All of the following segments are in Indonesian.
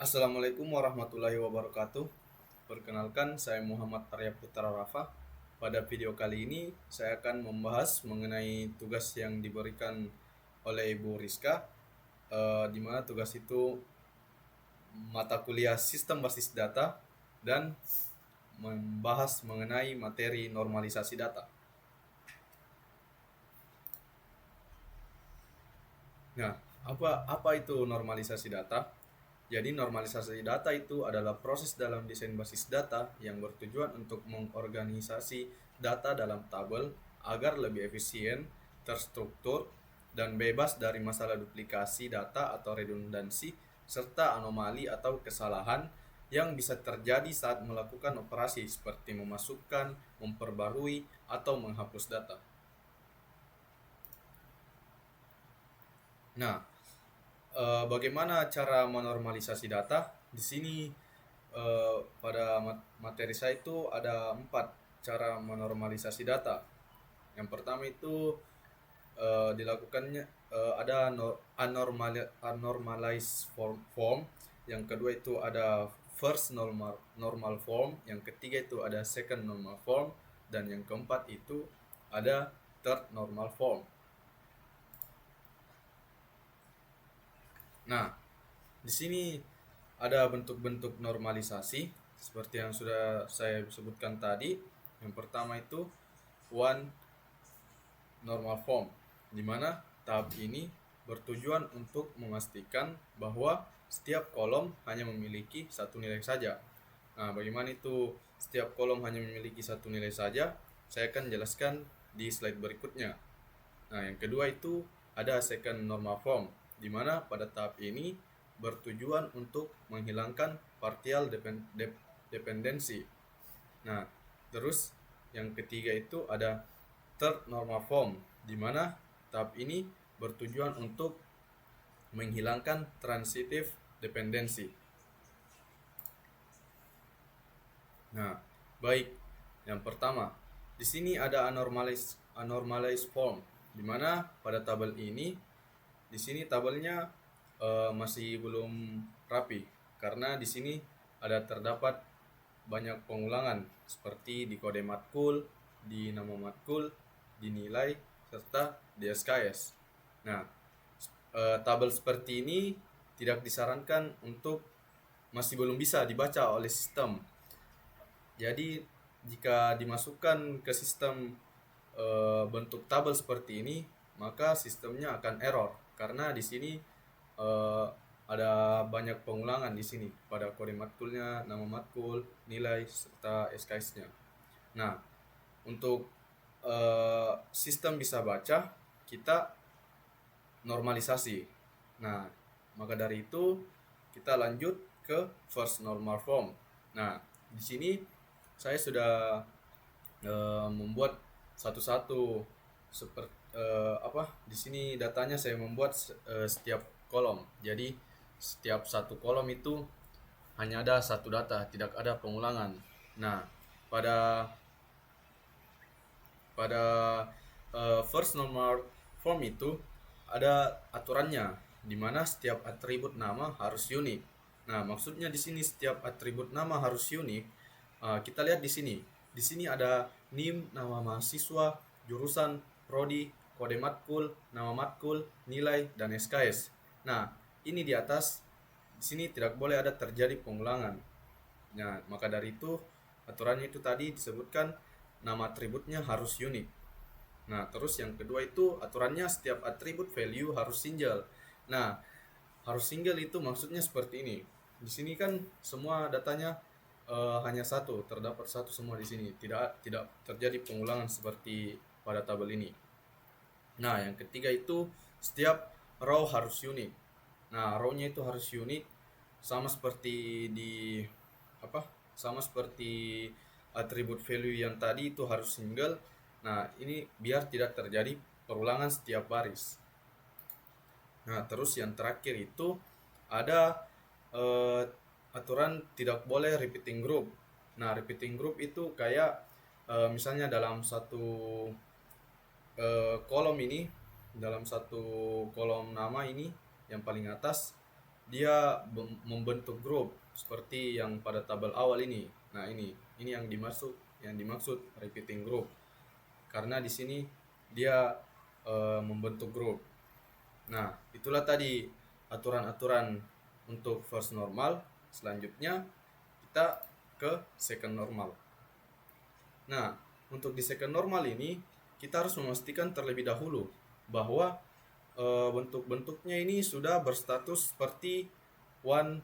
Assalamualaikum warahmatullahi wabarakatuh. Perkenalkan, saya Muhammad Arya Putra Rafa. Pada video kali ini, saya akan membahas mengenai tugas yang diberikan oleh Ibu Rizka, di mana tugas itu mata kuliah Sistem Basis Data dan membahas mengenai materi normalisasi data. Nah, apa itu normalisasi data? Jadi normalisasi data itu adalah proses dalam desain basis data yang bertujuan untuk mengorganisasi data dalam tabel agar lebih efisien, terstruktur, dan bebas dari masalah duplikasi data atau redundansi serta anomali atau kesalahan yang bisa terjadi saat melakukan operasi seperti memasukkan, memperbarui, atau menghapus data. Nah, bagaimana cara menormalisasi data? Di sini pada materi saya itu ada 4 cara menormalisasi data. Yang pertama itu dilakukannya ada unnormalized form. Yang kedua itu ada first normal form. Yang ketiga itu ada second normal form. Dan yang keempat itu ada third normal form. Nah, di sini ada bentuk-bentuk normalisasi seperti yang sudah saya sebutkan tadi. Yang pertama itu one normal form, di mana tahap ini bertujuan untuk memastikan bahwa setiap kolom hanya memiliki satu nilai saja. Nah, bagaimana itu setiap kolom hanya memiliki satu nilai saja? Saya akan jelaskan di slide berikutnya. Nah, yang kedua itu ada second normal form, di mana pada tahap ini bertujuan untuk menghilangkan partial dependency. Nah, terus yang ketiga itu ada third normal form, di mana tahap ini bertujuan untuk menghilangkan transitive dependency. Nah, baik. Yang pertama, di sini ada unnormalized form, di mana pada tabel ini di sini tabelnya masih belum rapi karena di sini ada terdapat banyak pengulangan seperti di kode matkul, di nama matkul, di nilai serta di SKS. Nah, tabel seperti ini tidak disarankan untuk masih belum bisa dibaca oleh sistem. Jadi jika dimasukkan ke sistem bentuk tabel seperti ini, maka sistemnya akan error karena di sini ada banyak pengulangan di sini pada kode matkulnya, nama matkul, nilai serta SKS-nya. Nah, untuk sistem bisa baca, kita normalisasi. Nah, maka dari itu kita lanjut ke first normal form. Nah, di sini saya sudah membuat satu-satu seperti di sini datanya saya membuat setiap kolom. Jadi setiap satu kolom itu hanya ada satu data, tidak ada pengulangan. Nah, pada first normal form itu ada aturannya, di mana setiap atribut nama harus unik. Nah, maksudnya di sini setiap atribut nama harus unik. Kita lihat di sini. Di sini ada NIM, nama mahasiswa, jurusan, prodi, kode matkul, nama matkul, nilai, dan SKS. Nah, ini di atas. Di sini tidak boleh ada terjadi pengulangan. Nah, maka dari itu aturannya itu tadi disebutkan nama atributnya harus unik. Nah, terus yang kedua itu aturannya setiap atribut value harus single. Nah, harus single itu maksudnya seperti ini. Di sini kan semua datanya hanya satu, terdapat satu semua di sini. Tidak terjadi pengulangan seperti pada tabel ini. Nah, yang ketiga itu setiap row harus unik. Nah, row-nya itu harus unik sama seperti di sama seperti atribut value yang tadi itu harus single. Nah, ini biar tidak terjadi perulangan setiap baris. Nah, terus yang terakhir itu ada aturan tidak boleh repeating group. Nah, repeating group itu kayak misalnya dalam satu kolom ini, dalam satu kolom nama ini yang paling atas dia membentuk grup seperti yang pada tabel awal ini. Nah, ini yang dimaksud repeating group. Karena di sini dia membentuk grup. Nah, itulah tadi aturan-aturan untuk first normal. Selanjutnya kita ke second normal. Nah, untuk di second normal ini kita harus memastikan terlebih dahulu bahwa bentuk-bentuknya ini sudah berstatus seperti one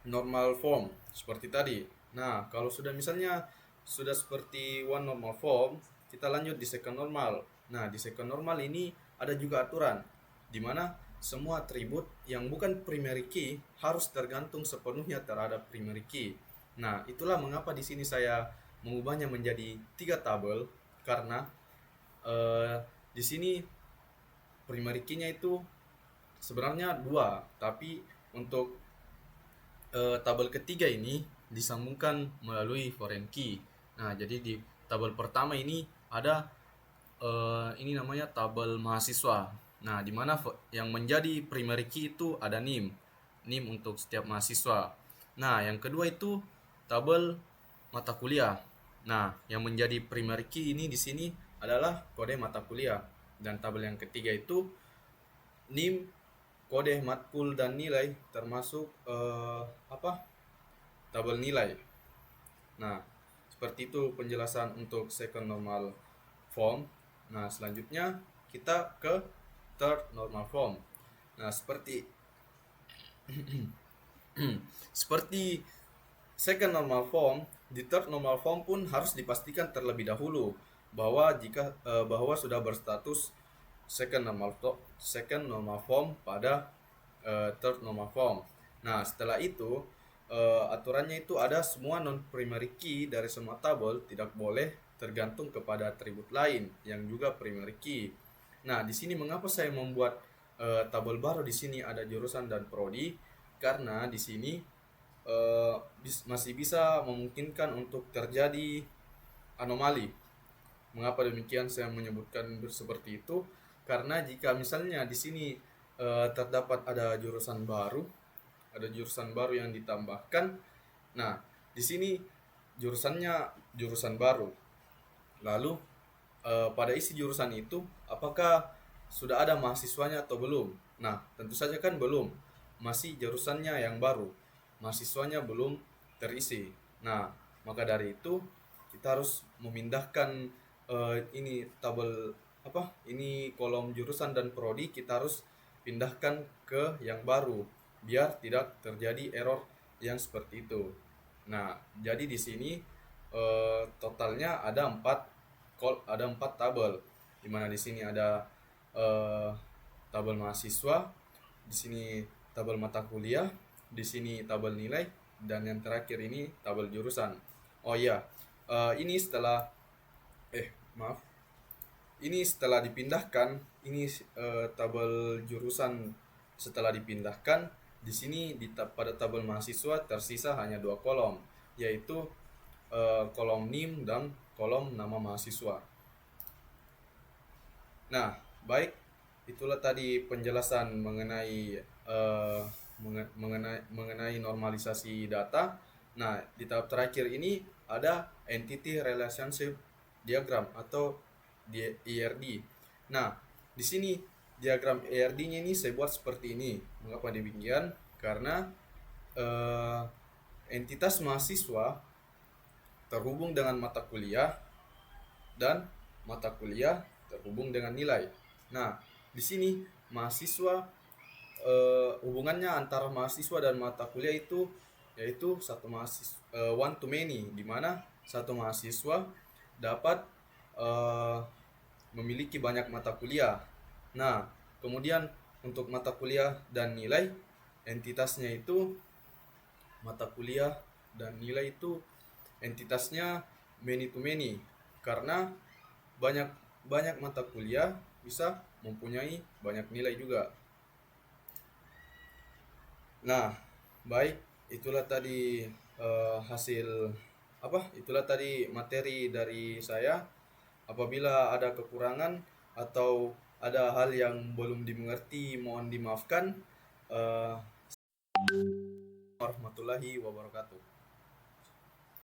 normal form seperti tadi. Nah, kalau sudah misalnya sudah seperti one normal form, kita lanjut di second normal. Nah, di second normal ini ada juga aturan di mana semua atribut yang bukan primary key harus tergantung sepenuhnya terhadap primary key. Nah, itulah mengapa di sini saya mengubahnya menjadi 3 tabel karena di sini primary key-nya itu sebenarnya 2, tapi untuk tabel ketiga ini disambungkan melalui foreign key. Nah, jadi di tabel pertama ini ada ini namanya tabel mahasiswa. Nah, di mana yang menjadi primary key itu ada NIM untuk setiap mahasiswa. Nah, yang kedua itu tabel mata kuliah. Nah, yang menjadi primary key ini di sini adalah kode mata kuliah. Dan tabel yang ketiga itu NIM, kode matkul dan nilai, termasuk tabel nilai. Nah, seperti itu penjelasan untuk second normal form. Nah, selanjutnya kita ke third normal form. Nah, seperti seperti second normal form, di third normal form pun harus dipastikan terlebih dahulu bahwa sudah berstatus second normal form pada third normal form. Nah, setelah itu aturannya itu ada semua non primary key dari semua tabel tidak boleh tergantung kepada atribut lain yang juga primary key. Nah, di sini mengapa saya membuat tabel baru di sini ada jurusan dan prodi? Karena di sini masih bisa memungkinkan untuk terjadi anomali. Mengapa demikian saya menyebutkan seperti itu? Karena jika misalnya di sini terdapat ada jurusan baru yang ditambahkan. Nah, di sini jurusannya jurusan baru. Lalu pada isi jurusan itu apakah sudah ada mahasiswanya atau belum? Nah, tentu saja kan belum. Masih jurusannya yang baru. Mahasiswanya belum terisi. Nah, maka dari itu kita harus memindahkan ini tabel ini kolom jurusan dan prodi kita harus pindahkan ke yang baru biar tidak terjadi error yang seperti itu. Nah, jadi di sini totalnya ada 4 tabel. Di mana di sini ada tabel mahasiswa, di sini tabel mata kuliah, di sini tabel nilai, dan yang terakhir ini tabel jurusan. Oh iya, ini setelah maaf. Ini setelah dipindahkan, ini tabel jurusan setelah dipindahkan, di sini pada tabel mahasiswa tersisa hanya 2 kolom, yaitu kolom NIM dan kolom nama mahasiswa. Nah, baik, itulah tadi penjelasan mengenai normalisasi data. Nah, di tahap terakhir ini ada entity relationship diagram atau ERD. Nah, di sini diagram ERD-nya ini saya buat seperti ini. Mengapa demikian? Karena entitas mahasiswa terhubung dengan mata kuliah dan mata kuliah terhubung dengan nilai. Nah, di sini mahasiswa hubungannya antara mahasiswa dan mata kuliah itu yaitu one to many, di mana satu mahasiswa dapat memiliki banyak mata kuliah. Nah, kemudian untuk mata kuliah dan nilai, entitasnya itu mata kuliah dan nilai itu entitasnya many to many, karena banyak mata kuliah bisa mempunyai banyak nilai juga. Nah, baik, itulah tadi itulah tadi materi dari saya. Apabila ada kekurangan atau ada hal yang belum dimengerti, mohon dimaafkan. warahmatullahi wabarakatuh.